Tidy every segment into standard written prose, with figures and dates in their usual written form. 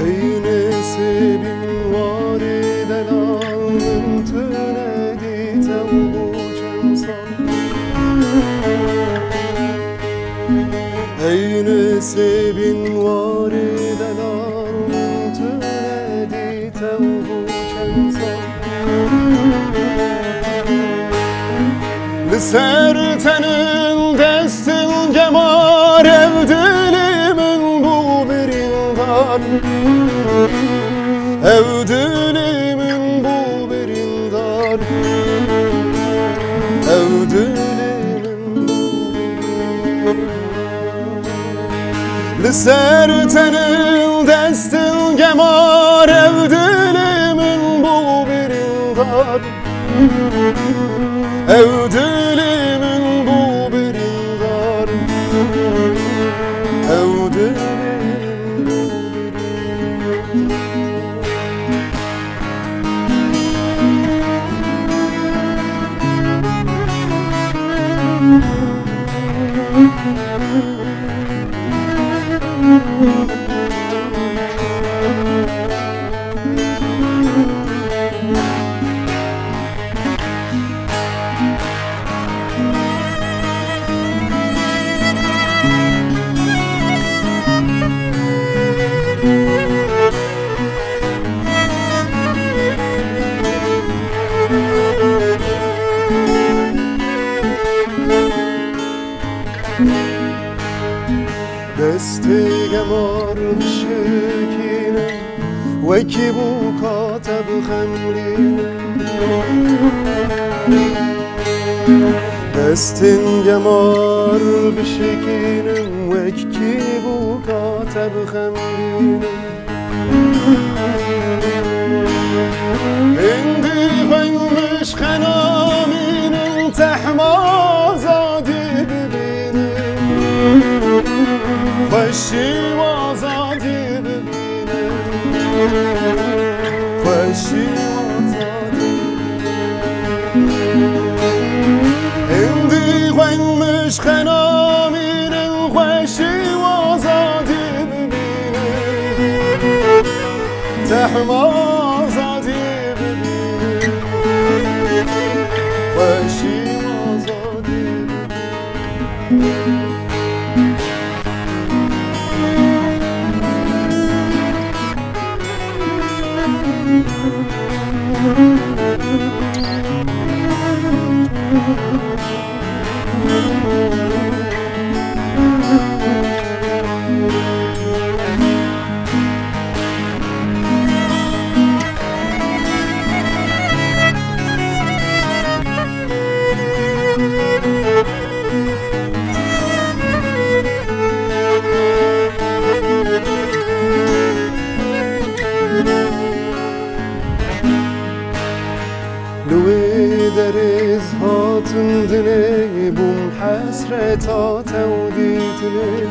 Ey nesibin var edelanın tünedi tevbucun san. Ey nesibin var edelanın tünedi tevbucun san. Sertenin destin gemar ev dilimin bu birinden. Ev dilimin bu birinden. Ev dilimin bu birinden. Sertenin destin gemar ev dilimin bu birinden. Ev dilimin bu birinden. Ev dilimin bu birinden. دستی گمار بشکینه وکی بو کاتب خمرینه دستین گمار بشکینه وکی بو کاتب خمرینه اندی غنمش خنامین تحمازادی ببینه خوشی و آزادی ببینه خوشی و آزادی اندی غنمش خنامین خوشی و آزادی ببینه تحم آزادی ببینه خوشی و آزادی ببینه لوی در ازهاتن دلی بوم حسرتا تودیتنی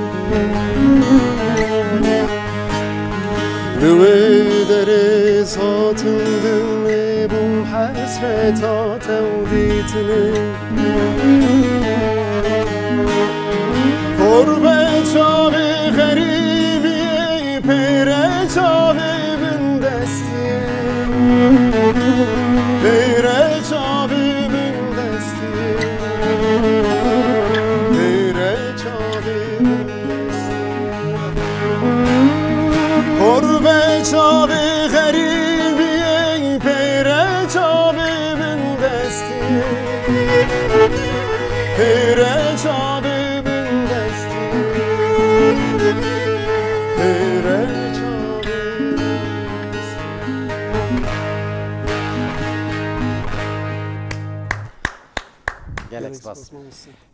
لوی در ازهاتن دلی بوم حسرتا تودیتنی قربه چاوی غریبی پیره چاوی بندستیه پیره چاوی بندستیه پیره چاوی بندستیه قربه چاوی غریبی پیره چاوی بندستیه پیره چاوی بندستیه پیره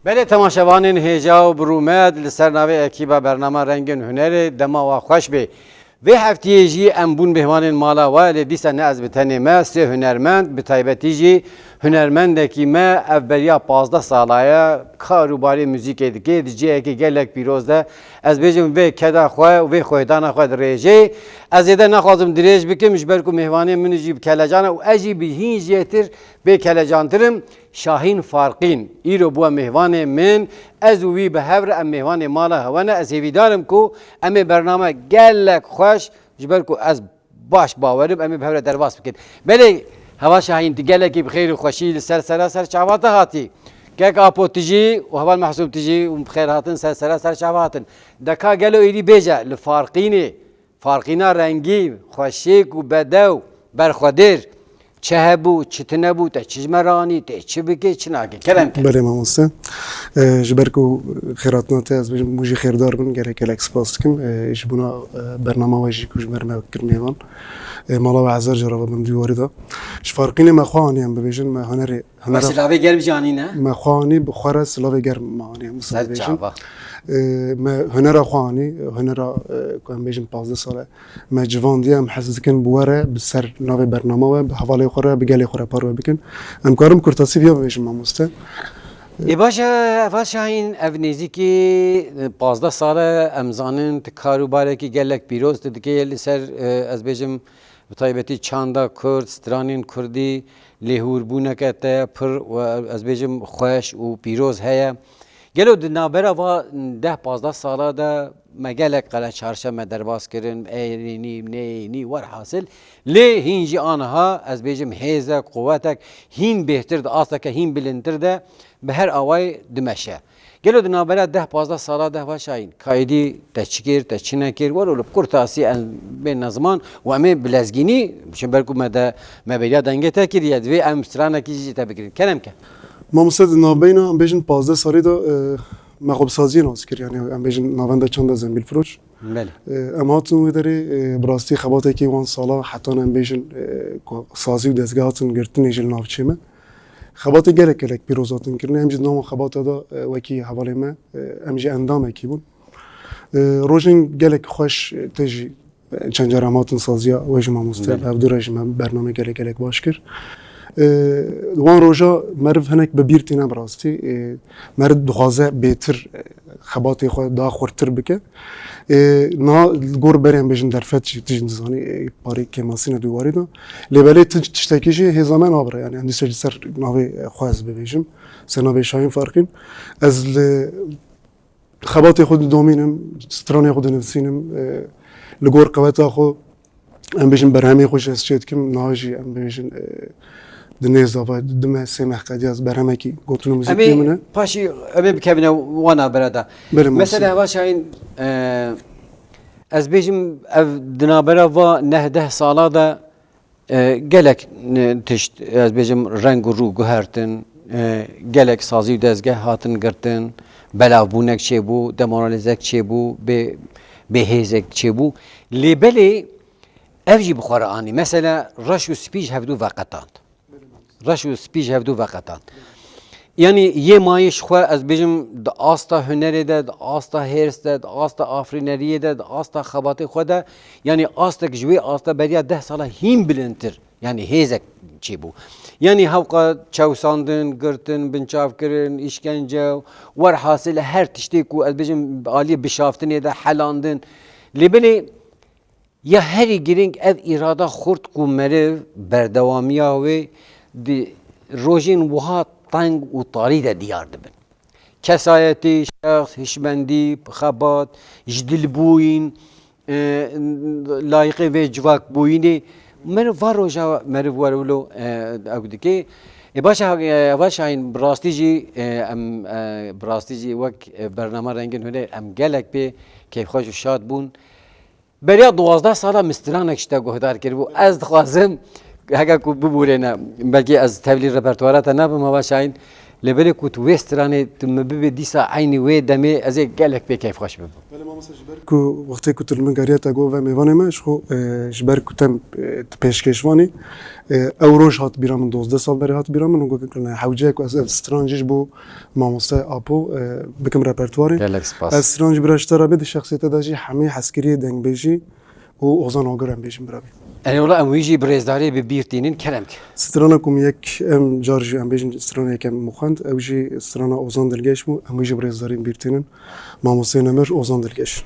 بله تماشاوانین هیجا و برومد لسر ناوی اکیبا برنامه رنگین هنر دما و خوش بی و هفته جی امبون بهوانین مالا و لدیسا نه از بتنی ما سه هنرمند به تایبتی جی هنرمند کی ما اولیا 15 ساله کاروباری موزیک دیگه دیجی که گلک پیروزده از بجم و کدا خو و خودان خود ریجی از یده نخوازم دریج بکم جبر کو مهوانی من جیب کلجان و اجی به هیجتر به کلجانترم شاهین فارقین ایرو بو مهوان من از وی به هور ام مهوان مالا هونه از ویدارم کو ام برنامه گلک خوش جبر کو از باش باورم امی بهره درواز بکن بله هوا شاهین تگله کی بخیر و خوشی سر چاوات هاتی که کاپو تجی و هوا محسوب تجی و بخیر هاتن سر چاواتن دکا گلو ایدی بیجا لفارقینه فارقینا رنگی خوشی و بدو برخودر چه بو چتنه بو تا چجمرانی تا چه بگه چه نگه کلام که بله ماموسته جبرکو خیراتنا ته از بجم موجی خیردار بن گره کلکس پاست کم ايش بنا برنامه واجی کش برنامه کرنیوان مالا و عزر جرابه من دیواری دا اش فارقین مخوانی هم ببیجن ما هنری بس لاوی گرم جانی نه مخوانی بخوره سلاوی گرم مانی هم سر جاوا ما هنرا خوانی هنرا کم بيجن 15 ساله ما جوان دیم حساس کن بواره بسر ناوی برنامه و به حواله خوره بگلی خوره پارو بکن ام کارم کرتاسی بیا بيجن ماموسته ای باشه شاهین اف نزدیکی 15 ساله امزانن کاروباره کی گلک پیروز دیگه یلی سر از بیجم به تایبتی چاندا کرد سترانین کردی لهور بونه که پر و از بیجم خوش و پیروز هیا گلو دنابرا و 10-15 ساله ده مگلک قلعه چهارشنبه درباز کردن ایرینی نی ور حاصل لی هینجی آنها از بیجم هیزک قوتک هین بهتر ده آستا که هین بلندتر ده به هر آوای دمشه گلو دنابرا 10-15 ساله ده و شاین کایدی تچکیر تچنکیر ورولب کرتاسی بین نظمان و امی بلزگینی چون برکو مده مبیدا دنگه تکریه دوی ام سترانه کی تبکرین کلم که ما مستد نابینا ام بیجن 15 سالی دا مغوب سازی ناز کرد یعنی ام بیجن ناونده چند زنبیل فروش بله ام هاتون ویداری براستی خباته کی وان سالا حتی ام بیجن سازی و دزگاهاتون گرتن ایجل نافچیمه خباته گلک پیروزاتون کردن ام جد نام خباته دا وکی حوالی ما ام جی اندام کی بون روزن گلک خوش تجی چند جراماتون سازیا وجه ما مستد افدورج ما برنامه گلک باش کرد وان روجا مرد هنک ببیرتی نبراستی مرد دخوازه بهتر خباتی خود دا خورتر بکه نه گور بریم بجن درفت تجن زانی پاری کماسین دواری دا لیبلی تشتکیشی هزامن آبره یعنی اندیشه سر ناوی خواز ببیجم سر ناوی شاین فرقین از خباتی خود دومینم سترانی خود نفسینم لگور قوت خو ام بيجن برهمي خوش اسچيت كم ناجي ام بيجن دنيز دافا دم سمح قدياز برهمكي قلتلو موزيكي منه پاشی امی بکبینه وانا برادا مثلا واشاین از بیجم دنابرا و 9 ساله دا گلک تشت از بیجم رنگ و رو گهرتن گلک سازی و دزگه هاتن گرتن بلاو بونک چه بو دمورالزک چه بو به هزک چه بو لیبلی افجی بخوره آنی مثلا رش و سپیج هفدو وقتاند رش و سپیج هفدو وقتاند یعنی یه مایش خواه از بیجم دا آستا هنری ده دا آستا هرس ده دا آستا آفرینریه ده دا آستا خباتی خود ده یعنی آستا کجوی آستا بریا 10 ساله هیم بلندتر یعنی هیزک چی بو یعنی هوقا چوساندن گرتن بنچاف کرن işkence ور حاصل هر تشتی کو از بیجم عالی بشافتنی ده حلاندن لیبلی یا هری گرینگ اف اراده خورد کو مریو بردوامیا و دی روژین وها تنگ و طاری ده دیار دبن کسایتی شخص هشمندی خبات جدل بوین لایقی و جواک بوینی مرو واروجا مرو ورولو اگدکی باشه این براستی جی وک برنامه رنگین هنر ام گلک به کیف خوش و شاد بون بریا 12 ساله مسترانک شته گهدار کرد و از دخوازم هگه کو ببورینه بلکه از تبلیغ رپرتوارات نه بما باشین لبلی کو تو وسترانه تم ببی دیسا عینی و دمی از گلک به کیف خوش ببو بله ما مثلا جبرکو وقتی که تلمن گریت اگو و میوانه ماش خو جبرکو تم پیشکشوانی او روش هات بیرامن 12 سال بری هات بیرامن و گفتن حوجه کو از استرانجش بو ماموسته اپو بکم رپرتواری استرانج براشترا بده شخصیت داجی همه حسکری دنگ بیجی و اوزان آگرم بیشم برابی يعني والله ام ويجي بريزداري ببيرتينين كلامك سترانا كم يك ام جارجي ام بيجن سترانا يك ام مخند او جي سترانا اوزان دلگاش مو ام ويجي بريزداري بيرتينين ما موسين امر اوزان دلگاش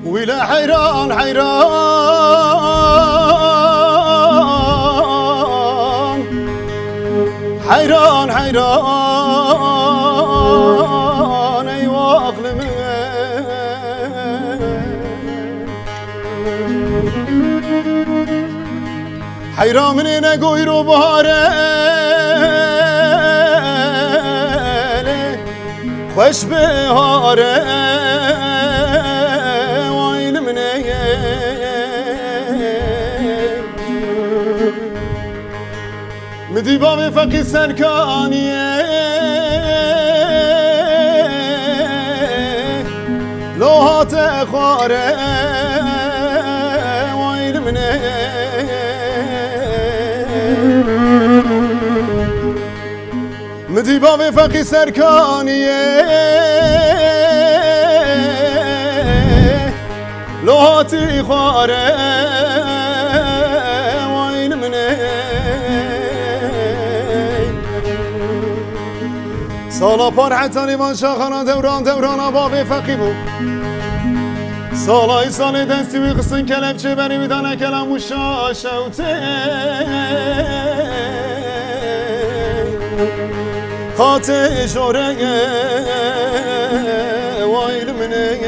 ولا حيران حيران ايوا اقلم حيران من نقوي رو بهاره خوش بهاره وين مني مدي بابي فقي سركانيه لو هات خواره وين مني مدي بابي فقي سركانيه لو هاتي خواره وين مني سالا پرحتانی من شاخانا دوران بابي فقي بو سالای دستی بی قصن کلب چه بری میدانه کلم و شاشوته خاطر شوره وایل منه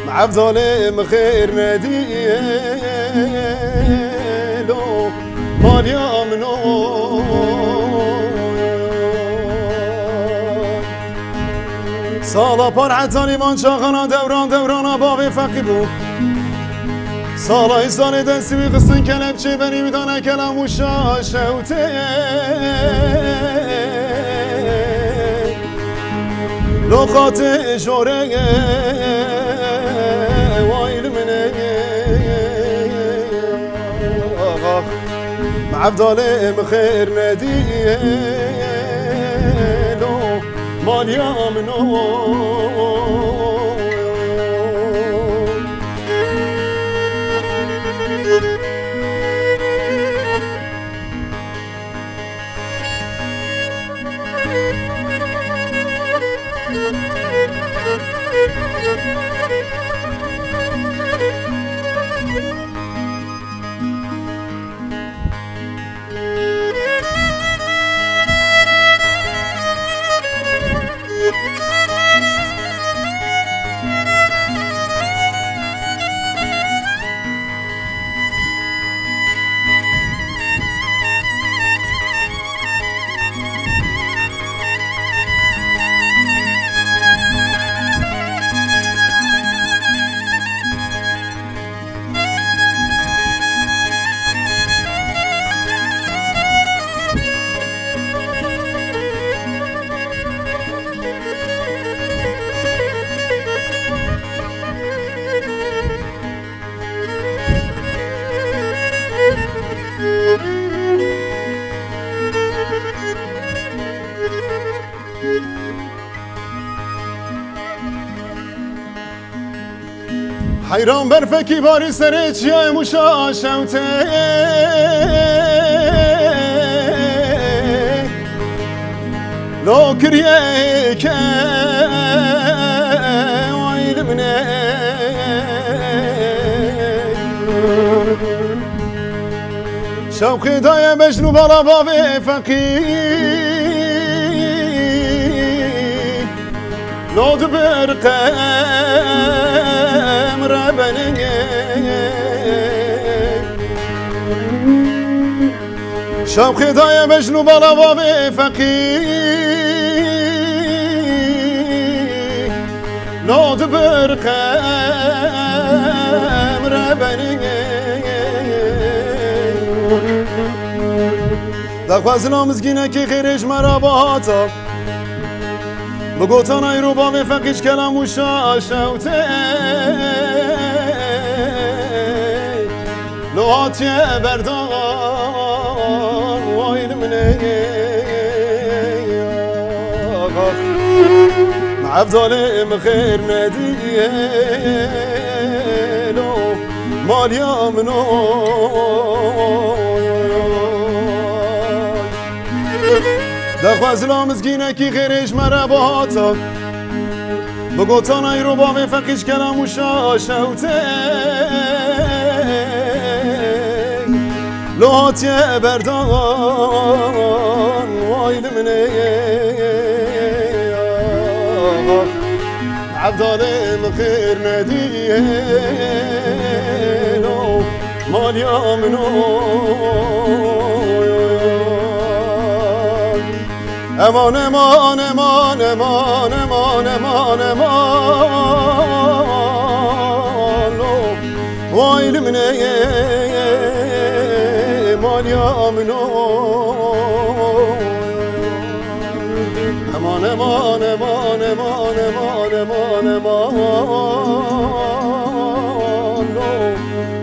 مع ظالم خير نديه لو ماليا منو سالا پرحتانی من شاخانا دوران بابي فقي بو سال دستی بی قصن کلب چه بری میدانه کلم و شاشوته لقات اشاره وایل منه معبدالم خیر ندیه لو مالیا منو حیران برفکی باری سر چیای مشاشوته لو کریه که وایل منه شوقی دای بجنو بالا بابی فقی لو دبرقم ربني شوقي دايا مجنو بلا بابي فقي لو دبرقم امر بنی دخواز نامزگینه که خیرش مرا باتا بگوتان ای رو با فقیش کلم و شاشوته لواتي بردان وايد مني مع افضل مخير ناديلو مال يامنو دخواز لامزگینه کی غیرش مرباتا بگوتان ای رو با فقیش کلم و شاشوته لواتي بردان وايد مني عبدال مخير نديلو مال يامنو امان امان امان امان امان امان امان وايد مني يامنو امان امان امان امان امان امان امان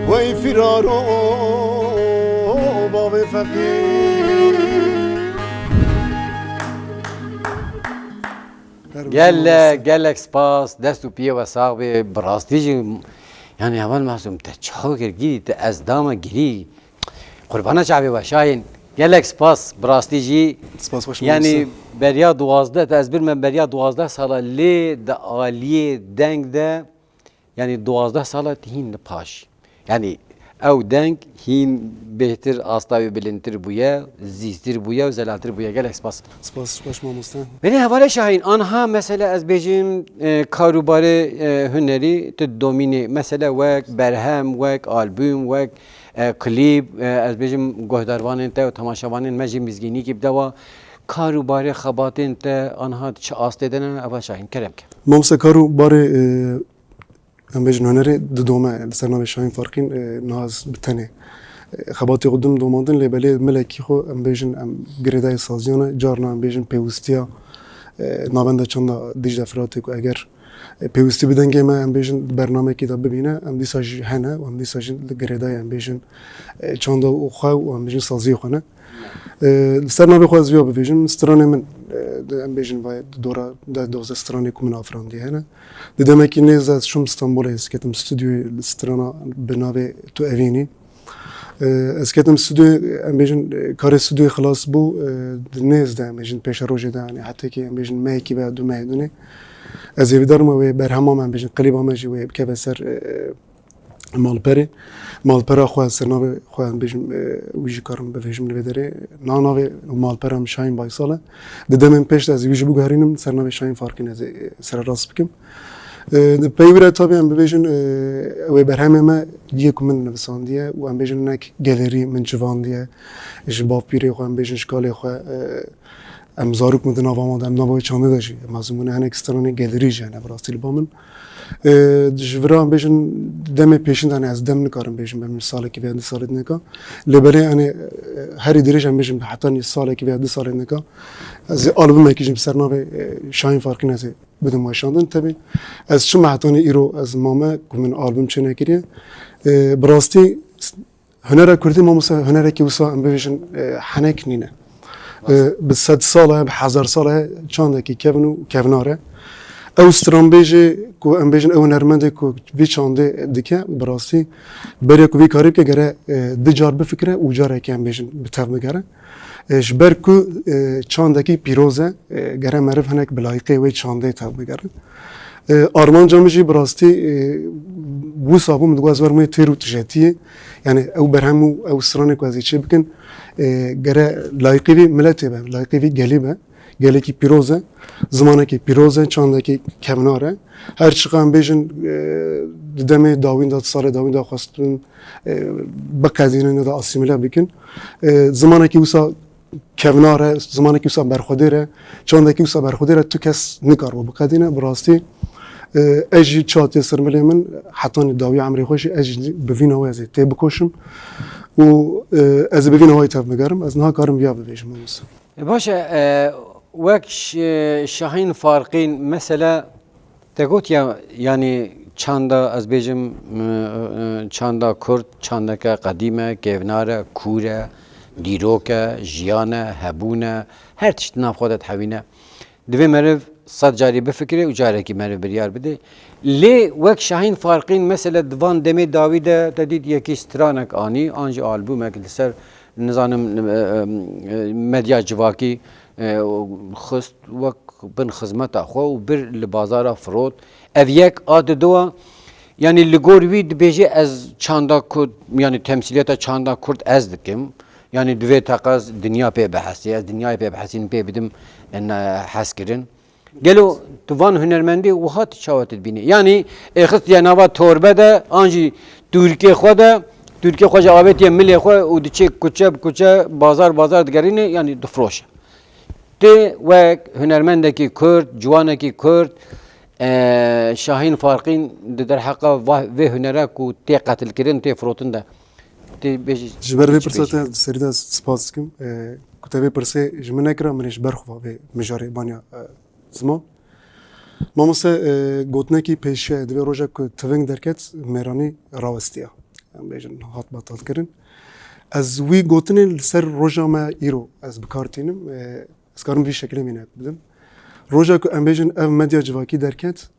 وی فرارو باب فقیر گلک سپاس دست و پیه و ساق به براستی یعنی اول محسوم تا چاو گیری تا از دام گیری قربانا شعبی و شاین گلک سپاس براستی جی یعنی بریا 12 تا از بیر من بریا 12 ساله لی دا آلیه دنگ ده یعنی 12 ساله تهین پاش یعنی او دنگ هین بهتر آستاوی بلندتر بویا زیستر بویا و زلالتر بویا گلک سپاس باش ماموستان بنی حواله شاهین آنها مثلا از بیجیم کاروبار هنری تو دومینی مثلا وک برهم وک آلبوم وک کلیپ از بیجیم گهداروان تا و تماشاوان مجی میزگینی که بدوا کاروبار خباتین تا آنها چه آسته دنن اول شاهین کرم که ماموستا کاروبار ام بیجن هنری دومه سرنامه شاهین فارقین ناز بتنه خباتی قدم دوماندن لبلی ملکی خو ام بیجن ام گریدای سازیانه جارنا ام بیجن پیوستیا نابنده چند دیج دفراتی که اگر پیوستی بدن که ما ام بیجن برنامه کی دا ببینه ام دیساج هنه و ام دیساج گریدای ام بیجن چند او خو و ام بیجن سازی خونه سرنامه خو از بیا ببیجن استرانه من ام بیجن وای دورا دوز استرانه کومن افراندی هنه دیدم که نیز از شم استانبول است که تم استودیو استرانا بنابه تو اوینی از کتم استودیو ام بیجن کار استودیو خلاص بو نیز ده ام بیجن پیش روزه ده یعنی حتی که ام بیجن میکی بعد دو میدونه از یویدار ما و برهمام ام بیجن قریب هم جی و که بسر مالپره خواه سرناوه خواه بیشم ویژی کارم به ویژم نبودره ناناوه مالپره هم شاین بایساله دیدم این پیش از ویژی بگهرینم سرناوه شاین فارکین از سر راست بکم پیوره تابی هم بیشن و برهمه ما یک من نویساندیه و هم بیشن نک گالری من جواندیه جباب پیری خواه هم بیشن شکالی خواه ام زاروک مدن آواماد ام نوای چانده داشی مازمونه هن اکسترانی گالری جانه براستی لبامن جورا بیشن دم پیشین دانه از دم نکارم بیشن به سالی که بیاد سالی نکا لبره انی هری دریج هم بیشن حتی نی سالی که بیاد سالی نکا از آلبوم کیجیم سرنامه شاین فارکی نزه بدم واشاندن تبی از چه محتانی ایرو از مامه کمن آلبوم چه نکریه براستی هنر کردی ما مثلا هنر کی وسا ام بیشن حنک نینه به 100 ساله به 1000 ساله چند کی کوناره او استرامبیجی کو ام بیشن او نرمنده کو وی چانده دیگه براستی برای کو وی کاری که گره دجار بفکره و جاره که ام بیشن بتر بگره جبر کو چاندکی پیروزه گره معرف هنک بلایقه و چانده تاب بگره آرمان جامجی براستی بو صابو مدگواز ورمی تیرو تجاتیه یعنی او برهمو او سرانه کو ازی چه بکن گره لایقه وی ملته به لایقه وی گلیبه گلی کی پیروزه زمانه کی پیروزه چانده کی کمناره هر چقدر بیشن دمه داوین داد سال داوین داد خواستن بقدینه ندا اسیمیله بکن زمانه کی وسا کمناره زمانه کی وسا برخودره چانده کی وسا برخودره تو کس نکار و بقدینه براستی اجي تشاتي سرملي من حطاني داوي عمري خوشي اجي بفينا وازي تي بكوشم و از بفينا واي تاف مقارم از نها كارم بيا بفيش ماموسا باشا وەک شاهین فارقین مثلا دەگوت yani çanda ez bêjim çanda Kurd çandeke qedîme kevnare kûre dîroke jiyane hebûne her tiştî nav xwe de hewîne divê meriv sed carî bifikire û carekî meriv biryar bide lê wek şahîn farqîn mesela divan demê dawî de te dît yekî stranek anî an jî albûmek li ser nizanim medya civakî xist wek bin xizmeta xwe û bir li bazara firot ev yek a didowa yani li gor wî dibêje ez çanda Kurd yani temsiliyeta çanda Kurd ez dikim yani divê teqez dinya pê bihesî ez dinyayê pê bihesîn pê bidim heskirin gelo divan hunermendî wiha tu çawa tu dibînî yani êxistiye nava torbe de an jî Tirkiye xwe de Tirkiye xwe jî avêtiye milê xwe û diçe kuçe bi kuçe bazar digerîne yani difroşe tê wek hunermendekî Kurd ciwanekî Kurd şahîn farqîn di derheqa vê hunera ku tê qetilkirin tê firotin de ji ber vê pirsa te serî de spas dikim ku te vê pirsê ji min nekira min ê ji ber xwe vê mijarê baniya ziman mamoste gotinekî pêşiya divê rojek ku tiving derket mêranî rawestiya em bêjin hat batalkirin ez wî gotinê li ser roja me îro ez bikartînim ez karim vî şeklê mîne bidim roja ku em bêjin ev medya civakî derket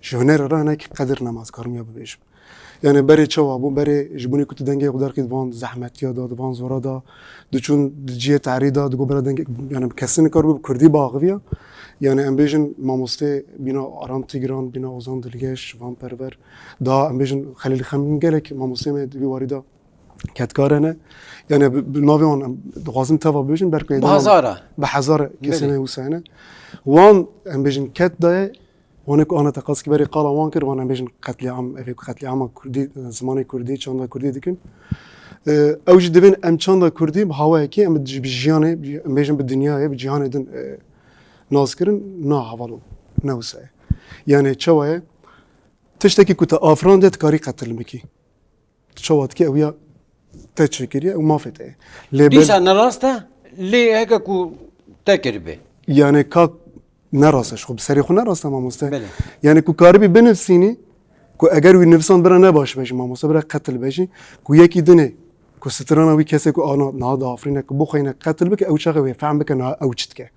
ji hunera re hinek qedir nemaz karim ya bibêjim yani berê çawa bû berê ji bonê ku tu dengê xwe derkî divan zehmetiya da divan zora da diçûn di ciyê terî da digot bera dengê yani kesî nikar bû bi Kurdî biaxiviya yani em bêjin mamostê bîna Aram Tigran bîna Ozan Dilgeş vanperver da em bêjin Xelîl Xemgîn gelek mamostê me di vî warî da ketkar hene yani bi navê wan em dixwazim teva bêjin berku bi hezar kesê me wisa hene wan em bêjin ket daye wana ku ana teqas ki berê qala wan kir wan em bêjin qetliam evê qetliama Kurdî zimanê Kurdî çanda Kurdî dikin ew jî divên em çanda Kurdî bi hawayekê em bi jiyanê em bêjin bi dinyayê bi cîhanê din nazkirin na hevalo ne wisa ye yani çawa ye tiştekî ku te afran de tikarî qetil bikî çawa dikê ew ya te çêkiriye û mafê te ye dîsa nerast e lê heke ku te kiribe yani ka nerast e ji xwe bi serê xwe nerast e mamoste yani ku karibî binivîsînî ku eger wî nivisan bira ne baş bêjî mamoste bira qetil bêjî ku yekî dinê ku strana wî kesê ku ana niha diafirîne ku bixwîne qetil bike ew çaxe wê fehm bike niha ew çi dike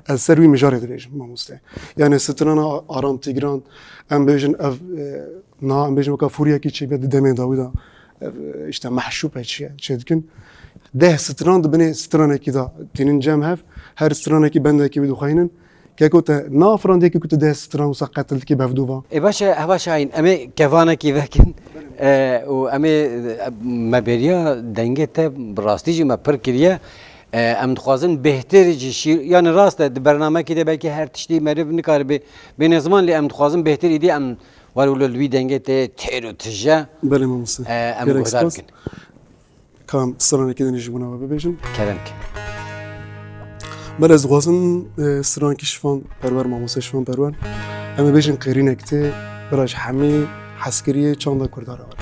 ez ser wî mijarê dibêjim mamoste yani strana Aram Tigran em bêjin ev niha em bêjin weka fûriyekî çêbiya di demê dawî da işte mehşûp çiye çê dikin deh stran dibinê stranekî da tênin cem hev her stranekî bendekî wî dixwînin keko te nafirandekî ku tu deh stran wisa qetil dikî bevdûva başa heva şahîn em ê kevanekî vekin û em ê mebêriya dengê te bi rastî jî me pir kiriye em dixwazin bêhtir jî şîr yani rast e di bernamekî de belkî her tiştî meriv nikaribe bêne ziman lê em dixwazin bêhtir îdî em var û li wî dengê te têr û tije belê mamoste em guhdar bikin kam stranekî dinê ji bûna we bibêjin kerem ben ez dixwazim strankî şivan perwer mamoste şivan perwer em ê bêjin qêrînek tê bira ji hemî heskiriyê çanda Kurdara var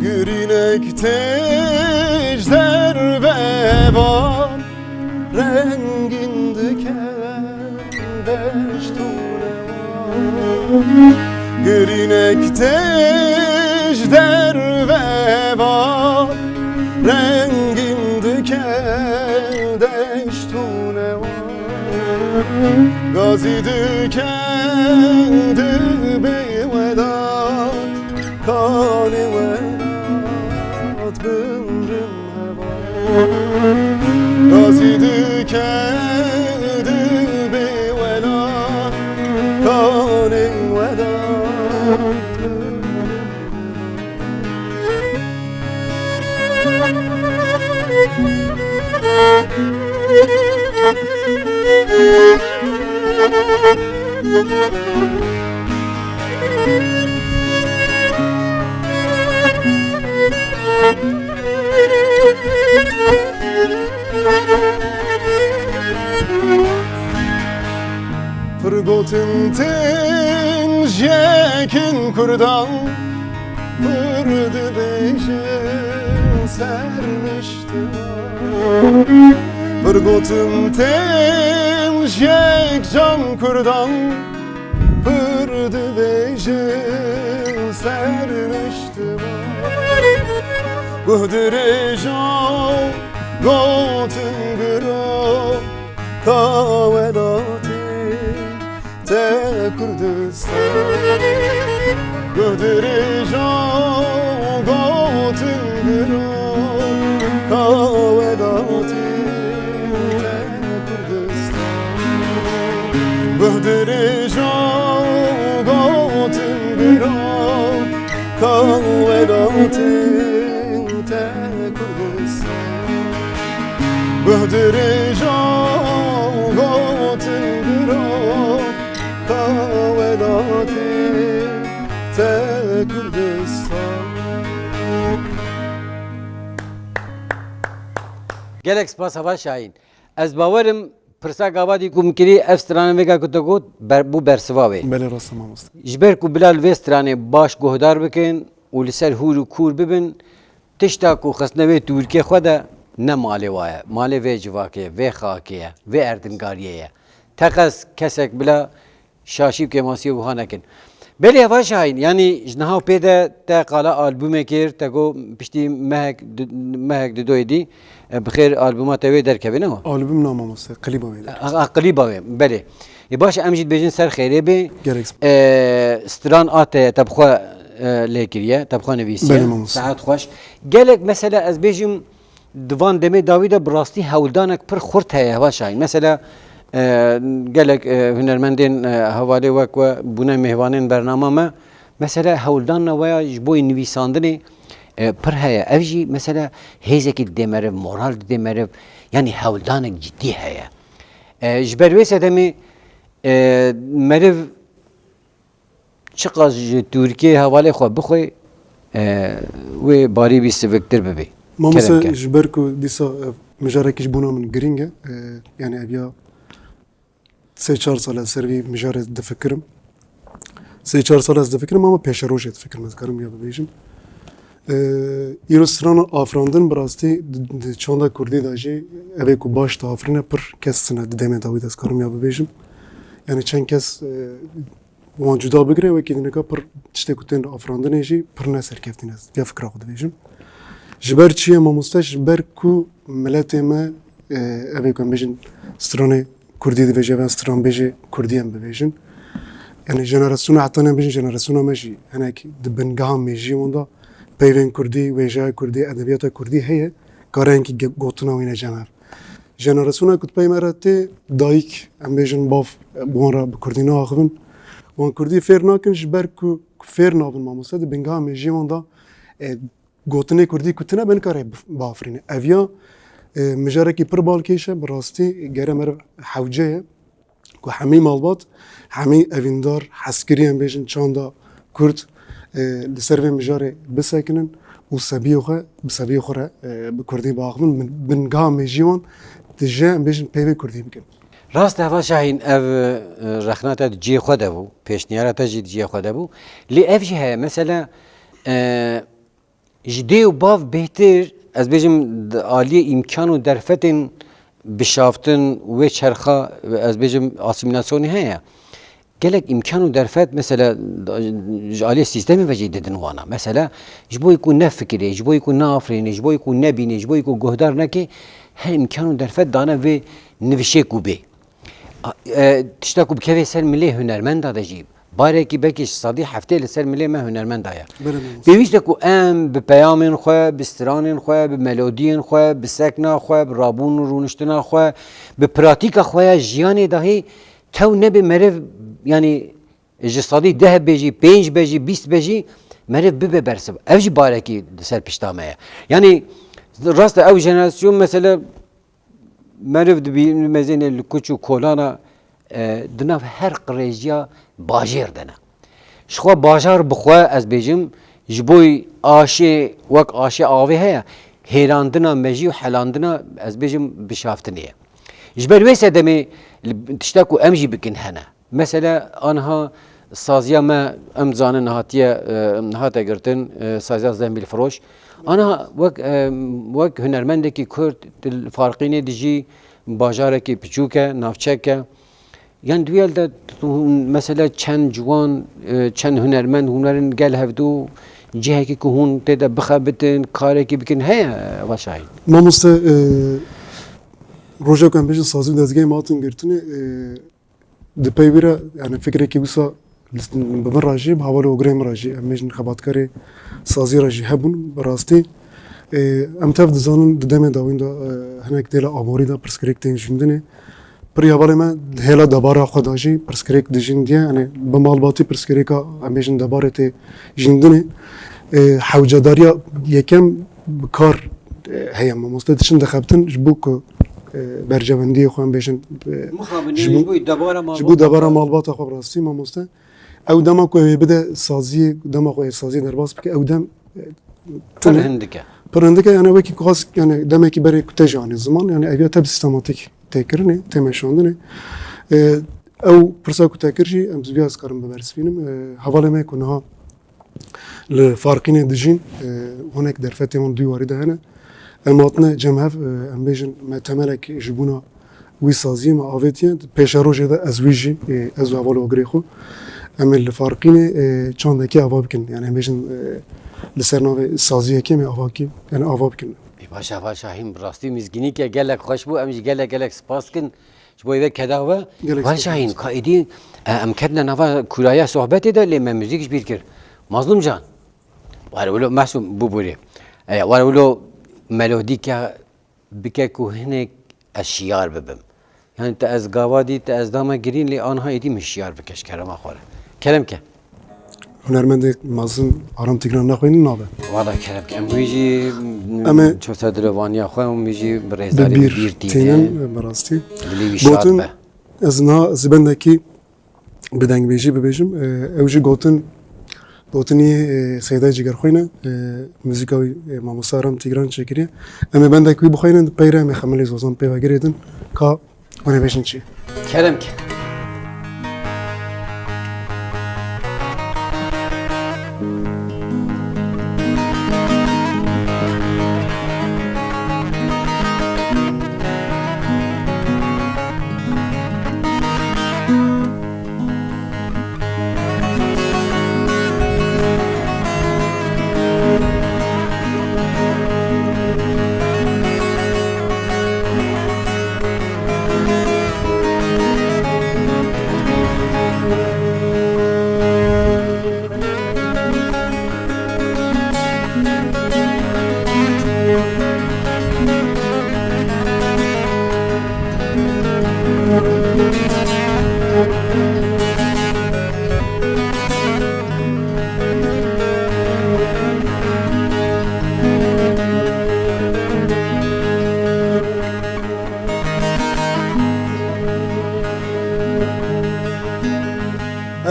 Gürünek tejder bevan rengin diken deştune Gürünek tejder bevan rengin diken deştune غازی دکند به وداد کان وداد بمرم هوا غازی دکند به وداد کان وداد Fırgotun ten jekin kurdan Vurdu beşin sermişti Fırgotun ten jek can kurdan Vurdu beşin sermişti Guhdirejan gotun gro kavedati te Kurdistan Guhdirejan gotun gro kavedati te Kurdistan Guhdirejan gotun gro kavedati te Kurdistan Guhdirejan gotun gro kavedati te Kurdistan gelek spas hava şahin. Ez bawerim pirsa gavadî ku mikirî ev stranê vêga ku te got bu bersiva wê. بله راست مامۆستا Ji ber ku bilal vê stranê baş guhdar bikin û li ser hûr û kûr bibin tişta ku xistine wê Tirkiye xwe de ne malê wa ye. Malê vê civakê ye, vê xakê ye, vê erdingariyê ye. Teqez kesek bila şaşî û kêmasiyê wiha nekin. Belê heva şahin yanî ji niha pê de te qala albûmek kir te got piştî mehek di doyê dî bixêr albûma te wê derkeve ne wa? آلبوم نه مامۆستا قلیبا ویده Qilîba wê belê. Baş em jî dibêjin ser xêrê bê Gerek. stran ate te bixwe lê kiriye te bixwe nivîsiye Belê mamoste. saet xweş gelek mesela ez bêjim divan demê dawî de bi rastî hewldanek pir xurt heye heva şahin mesela gelek hunermendên hevalê wek we bûne mêhvanên bernama me mesela hewldana weya ji bo nivîsandinê pir heye ev jî mesela hêzekî didêmeriv moral didêmeriv yanî hewldanek ciddî heye ji ber wê sedemê meriv çiqas ji Tirkiye hevalê xwe bixwe wê barî bî siviktir bibe. مامۆستا Kerem ke. ji ber ku dîsa mijarekî ji bûna min giring e yani ev ya 3-4 sal ez ser vî mijarê difikirim 3-4 sal ez difikirim ama pêşerojê difikirim ez karim ya bibêjim îro strana afirandin bi rastî di çanda Kurdî de jî evê ku baş diafirîne pir kes tune di demê dawî de ez karim ya bibêjim yani çend kes wan cuda bigire wekî dineka pir tiştê ku tên afirandinê jî pir ne serkeftin ez ya fikra xwe dibêjim ji ber çi ye mamoste ji ber ku miletê me evê ku em bêjin stranê Kurdî dibêje ben stran bêje Kurdî em bibêjin yani jenerasyona heta ne bêjin jenerasyona me jî hinek di bingeha mêjiyê wan da peyvên Kurdî wêjeya Kurdî edebiyata Kurdî heye karenkî gotina wî ne cemer jenerasyona ku pey me re tê dayîk em bêjin bav wan re bi Kurdî naxivin wan Kurdî fêr nakin ji ber ku fêr nabin mamoste di bingeha mêjiyê wan da gotinê Kurdî ku tune bin kare biafirîne ev ya mijarekî pir balkêş e bi rastî gere me re hewce ye ku hemî malbat hemî evîndar heskirî em bêjin çanda Kurd li ser vê mijarê bisekinin û sebiyê xwe bi sebiyê xwe re bi Kurdî biaxivin bingeha mêjiyê wan dije em bêjin peyvê Kurdî bikin Rast heva şahin ev rexnata di ciyê xwe de bû pêşniyara te jî di ciyê xwe de bû lê ev jî heye mesela ji dê û bav bêhtir ez bêjim aliyê îmkan û derfetên bişaftin wê çerxa ez bêjim asimilasyonê heye gelek imkan û derfet mesela ji aliyê sîstemê ve jî didin wana mesela ji bo ku nefikirê ji bo ku neafirînê ji bo ku nebînê ji bo ku guhdar neke her imkan û derfet dane vê nivîşê ku bê tişta ku bikeve ser milli hünermend da jî bareki belki sadî heftê li ser milli me hünermend ya. Pêwîst e ku em bi peyamên xwe, bi stranên xwe, bi melodiyên xwe, bi sekna xwe, bi rabûn û rûniştina xwe, bi pratîka xwe ya jiyanê dahî tew nebe meriv yani ji sadî 10 bêjî, 5 bêjî, 20 bêjî meriv bibe bersiv. Ev jî barekî li ser pişta me ye. Yani rast e ew jenerasyon mesela meriv dibî mezênê li kuç û kolana di nav her qirêjiya bajêr de ne. Ji xwe bajar bixwe ez bêjim ji bo aşê wek aşê avê heye hêrandina me jî û helandina ez bêjim bişaftinê ye. Ji ber wê sedemê tişta ku em jî bikin hene. Mesela anha saziya me em zanin hate girtin saziya Zembil Firoş. Ana wek hunermendekî Kurd farqînê dijî bajarekî piçûk e navçek e. Yani duyel de mesela çend ciwan çend hunermend hunerin gel hevdû cihekî ku hûn têde bixebitin karekî bikin heye vaşayî. Mamoste roja ku em bêjin sazî û dezgehê me hatin girtinê di pey re yani fikrekî wisa bi min re jî bi hevalê hogrê min re jî em bêjin xebatkarê sazî re jî hebûn bi rastî em tev dizanin di demê dawîn de hinek dêla aborî de pirsgirêk tên jîndinê pirî hevalê me hêla debara xwe da jî pirsgirêk dijîn diye yani bi malbatî pirsgirêka em bêjin debarê tê jîndinê hewcedariya yekem bi kar heye mamoste diçin dixebitin ji bo ku bercevendiyê xwe em bêjin ji bo debara malbata xwe bi rastî mamoste ew dema ku ew ê bide saziyê dema xwe ê saziyê derbas bike ew dem pir hindik e yani wekî ku has yani demekî berê ku te jî anî ziman yani eviya te bi sîstematîk têkirinê tê meşandinê ew pirsa ku te kir jî em zîviya ez karim bibersivînim hevalê me ku niha li farqînê dijîn hinek derfetê wan duy warî de hene em hatine cemhev em bêjin me temelek ji bûna wî saziyê me avêtiye pêşa rojê de ez wî jî ez û hevalê hogrê xwe em ê li farqînê çandekî ava bikin yani em bêjin li ser navê saziyekê me avakî yani ava bikin. Başa Şahin rastî mizginîke gelek xweş bû em jî gelek spas kin ji bo vê kedava Val Şahin kaîdî em ketine nava kuraya sohbetê de lê me müzik ji bîr kir. Mazlum Can were wilo mesûm bû borê were wilo melodîka bike ku hinek ez şiyar bibim. Yani te ez gavadî te ez dama girîn lê anha êdî min şiyar bikeş kerema xwe re. Keremke. Hunermendê mezin aram tigran naxwînin nabe. Valla keremke em wî jî çofta dilevaniya xwe û wî jî bi rêzdarî bîr tînin bi rastî. Bilî wî şad be. Ez niha zibendekî bi dengbêjî bibêjim ew jî gotinî Seyda Cigerxwîn e muzîka wî mamosta Aram Tigran çêkiriye em ê bendek wî bixwînin di pey re em ê xemelê zozan pêvegirê din ka hûn ê bêjin çi. Keremke.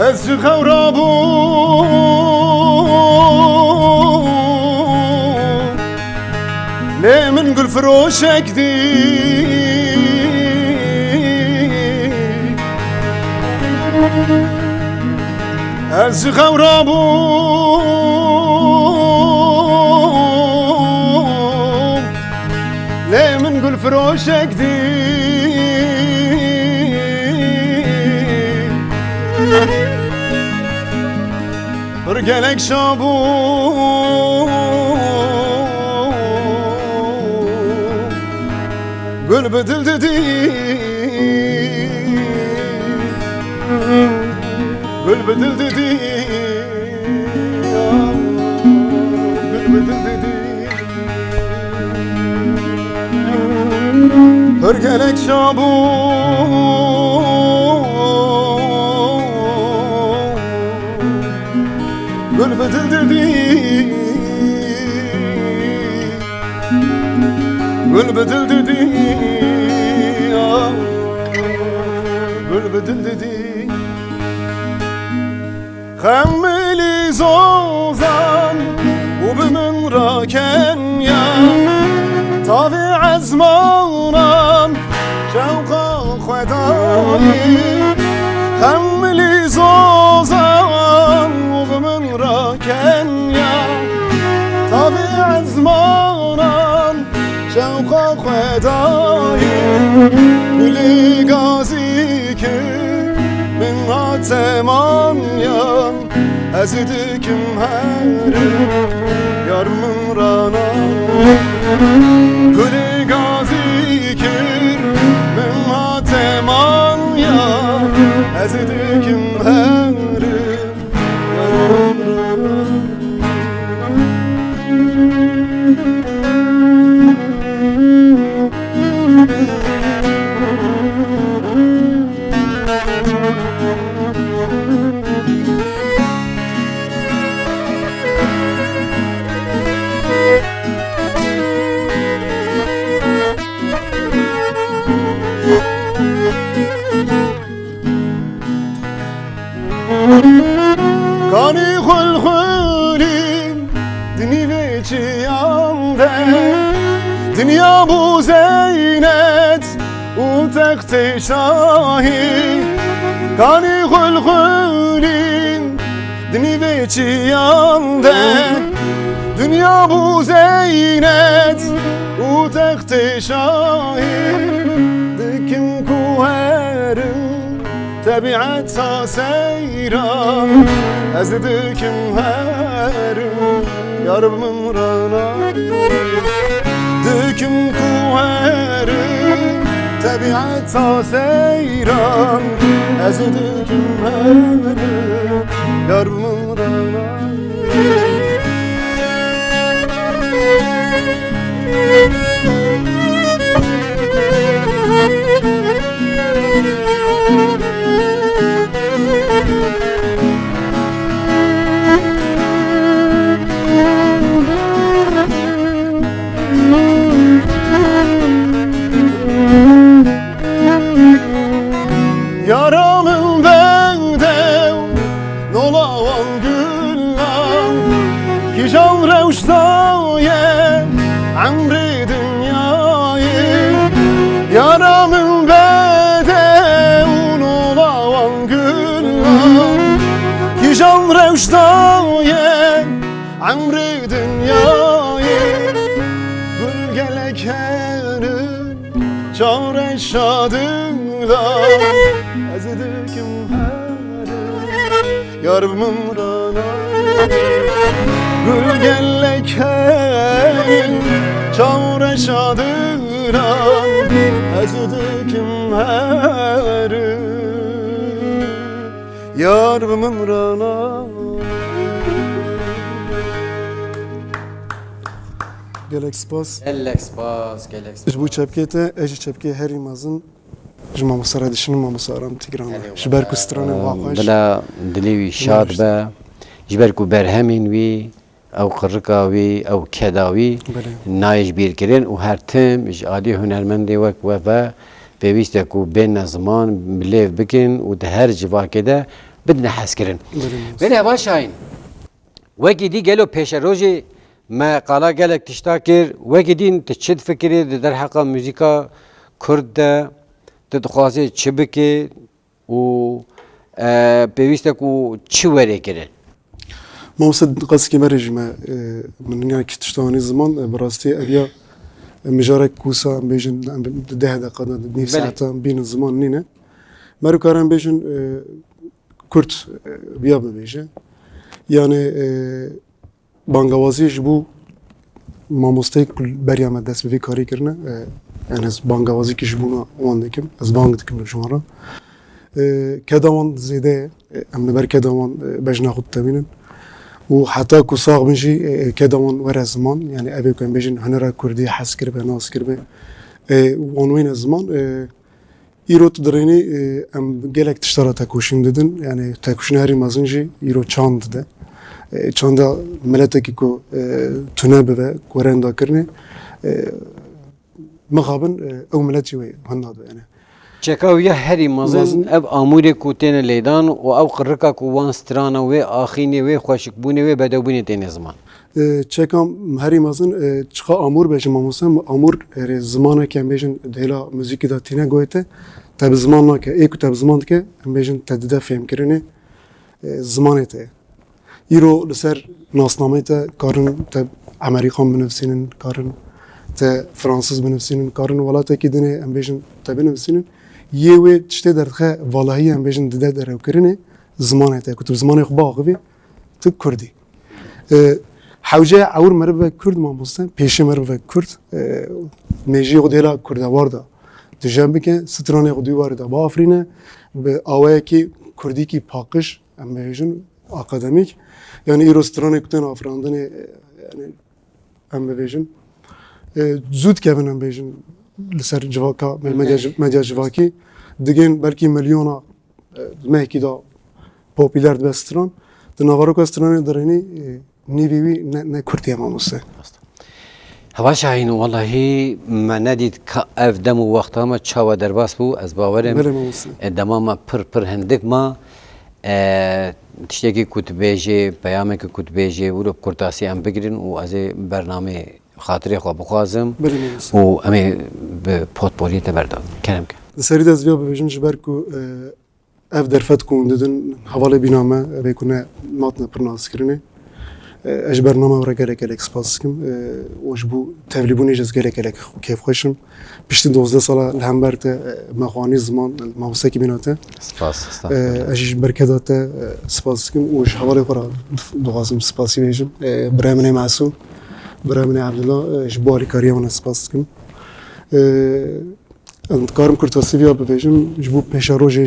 Ez ji xewra bûm lê min gulfiroşek dî Ez ji xewra bûm lê min gulfiroşek dî gelek şabû gül bedil dedi Gül bedil dedi Gül bedil dedi Hırgelek şabu Gül bedil dedi Gül bedil dedi Gül bedil dedi خملي زوزان وبمن راكنيا طافي عزمانان شوقا خداي خملي زوزان وبمن راكنيا طافي عزمانان شوقا خداي بلي غازيك من هاتمان yan Ezidikim her yar mımrana Gülü gazikir min hateman yan Ezidikim her yar mımrana Kani hulhulim dini veçi yande Dünya bu zeynet u tekte şahi Kani hulhulim dini veçi yande Dünya bu zeynet u tekte şahi Dikim kuherim Tabiat seyran Ezdikim herim Yarımın rana Dikim kuherim Tabiat seyran Ezdikim herim Yarımın rana Yaramın bende nolavan güllan Ki can revştaye amri dünyayı Yaramın bende nolavan güllan Ki can revştaye amri dünyayı Gül geleklerin çare şadırlar Ezdikim herim Yarımın rana Gül geleklerin çare şadırlar Ezdikim herim Yarımın rana Gelek spas Gelek spas, gelek spas. ji bu çepkete eji çepke herî mezin ji mamosara dişinin mamosaram Tigran ji ber ku stranê waxweş Bila dilê wî şad be ji ber ku berhemên wî ew qirika wî ew keda wî nayê ji bîrkirin û her tim ji alî hunermendê wek we ve pêwîst e ku bên ziman bilêv bikin û di her civakê de bidine hezkirin. Belê heva Şahin wekî dî gelo pêşerojê me qala gelek tişta kir wekî dîn tu çi difikirî di derheqa müzîka Kurd de tu dixwazî çi bikî û pêwîst e ku çi werê kirin Mamosed qesikê me re jî me min yani tiştanî ziman bi rastî eviya mijarek kûsa em bêjin di 10 deqada di nîv saetan bînin ziman nîne me re karin bêjin Kurd viya bibêje yani bangawazî ji bo mamosteyek beriya me dest bi vê karî kirine yani ez bangawazî kî ji bo wan dikim ez bang dikim li ciwan re كدوان زيده ام نبر كدوان بجنا خود تبينن و حتى كساغ بنجي كدوان ورا زمان يعني ابي كان بيجن هنرا كردي حس كربه ناس كربه وانوين زمان ايرو تدريني ام جلك تشترى تاكوشين ددن يعني تاكوشين هاري مازنجي ايرو چاند ده چاندا ملتکی کو تنابه و کورندا کرنه مخابن او ملتی وی هنادو يعني چکاویا هری مازن اب آموری کوتین لیدان و او قرقا کو وان سترانا و آخینی و خوشک بونی و بدوبونی تین زمان چکام هری مازن چقا امور بجم ماموسم امور زمانه که بجن دلا موزیک دا تینه گویته تب زمان که ایکو تب زمان که بجن تدیده فهم کرنه زمانه ته ایرو لسر ناسنامه ته کارن تب امریکان بنفسینن کارن ته فرانسیس بنفسینن کارن ولاته کی دنه ام بجن تب بنفسینن یه و تشته درخه والهی ام بجن دده درو کرنه زمانه ته کتب زمانه خو باغوی تو کردی حوجه اور مربع کرد ما مستن پیش مربع کرد میجی خودیلا کرد واردا تجربه که سترانه خودی واردا با آفرینه به آوایی که کردی کی پاکش ام بجن akademik yani İrostrane kuten afrandane yani em bejin zûd kevin em bejin li ser civaka medya civakî digên belkî milyona mehkî da popüler dibe stran di navaroka stranê derênî nîvî wî ne Kurtiye mamose هوا شاهین والله من ندید که اف دم و وقت ما چاوا درباس بو از باورم دمام پر هندک ما تشتكي كتبيجي بيامك كتبيجي ولو كرتاسي ام بگرين و از برنامه خاطري خو بخوازم و امي بوتبولي تبردان كلام سريد از بیا ببيجن جبركو اف درفت كون ددن حواله بينامه بيكونه ناتنا برناس كرينه اج برنامه ورا گلك اكسباسكم وش بو توليبوني جز گلك كيف خوشم بيشتي 12 ساله الهمبرت مخواني زمان موسيقى بيناته سپاس اج بركدات سپاسكم وش حواله ورا دوازم سپاسي بيجم برامني معصوم برامني عبد الله اج باري كاريا سپاسكم کارم کرتاسی بیا ببیجم جبو پیش روزی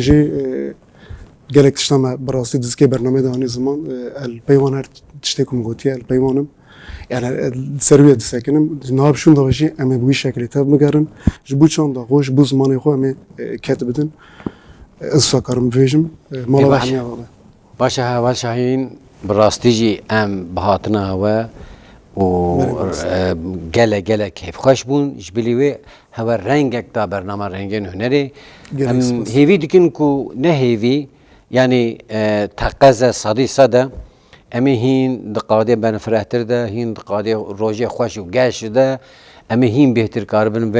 گلک تشتم براستی دسته برنامه دانی زمان الپیوان هر تشته کم گویی الپیوانم یعنی سرویت دستکنم نهاب شون داشتی اما بوی شکلی تاب مگرن جبو چند داغوش بو زمانی خو اما کت بدن از کارم ببیجم مالا بحمی آواه باشه اول شاهین براستی جی ام بهاتنا هوا و گله کیف خوش بون جبلیوی هوا رنگک دا برنامه رنگین هنری هیوی دکن کو نه هیوی یعنی تقاضا صدی صدا امی هین دقاده بن فرهتر ده هین دقاده روزی خوش و گش ده امی هین بهتر کاربن و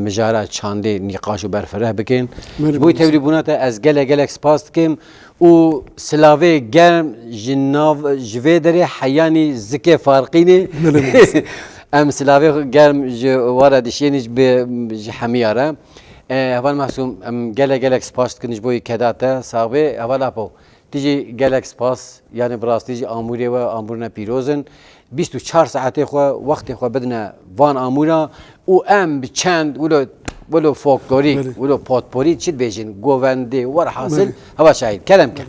مجارا چانده نقاش و برفره بکن بوی تولی بونات از گله سپاس کم و سلاوه گرم جناو جوه داره حیانی زکه فرقینه ام سلاوه گرم وارد دشینش به حمیاره اول محسوم ام گله سپاس کنش بوی کداته صاحبه اول اپو تیجی گله سپاس یعنی براستی جی آموری و آمورنا پیروزن 24 ساعته خو وقت خو بدنا وان آمورا و ام بچند ولو فولکلوریک ولو پاتپوری چید بیشین گوونده ور حاصل هوا شاهد کلام کن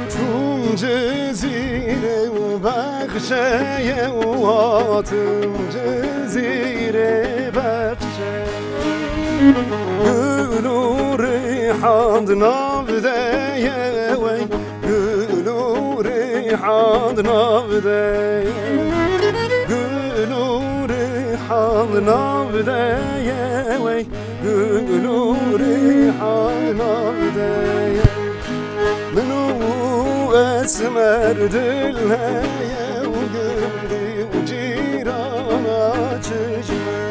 چون جزیره و بخشه و آتم جزیره بخشه گل و ریحان نابده وی گل و ریحان نابده گل و ریحان نابده وی گل و ریحان نابده منو اسمر دلهیه و گردی و جیرانا چشمه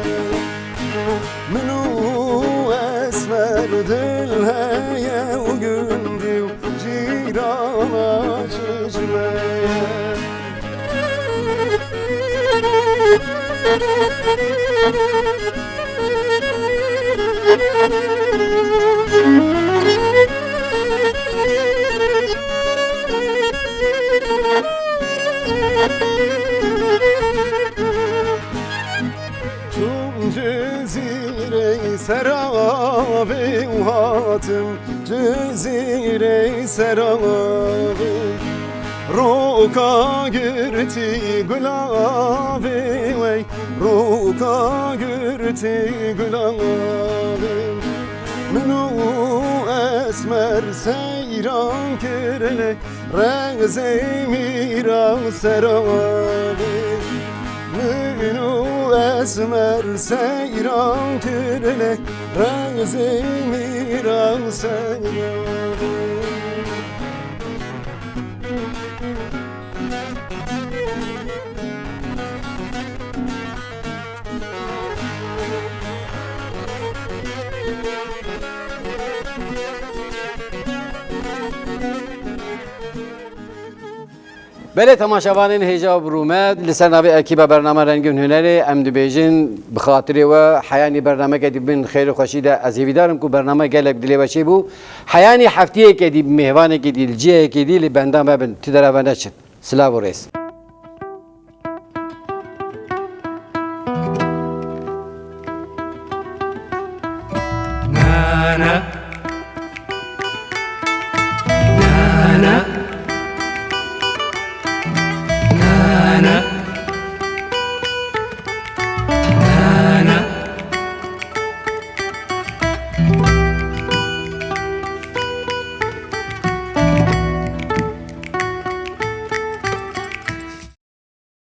منو اسمر دلهیه و گردی و جیرانا چشمه Cezire serave uhatım Cezire serave Roka girti gülave vey Roka girti gülave Minu esmer seyran kirle Reze miran serave Minu esmer seyran kirle Reze miran serave بله تماشاوانین هجا برومد لسر ناوی اکیبا برنامه رنگین هنری ام دبیجین بخاطری و حیانی برنامه که بین خیر و خوشی ده از هیویدارم که برنامه گلک دلی بچه بو حیانی هفتیه که دی مهوانه که دی الجیه که دی لبندان ببن تدرا و نچد سلاو و ریس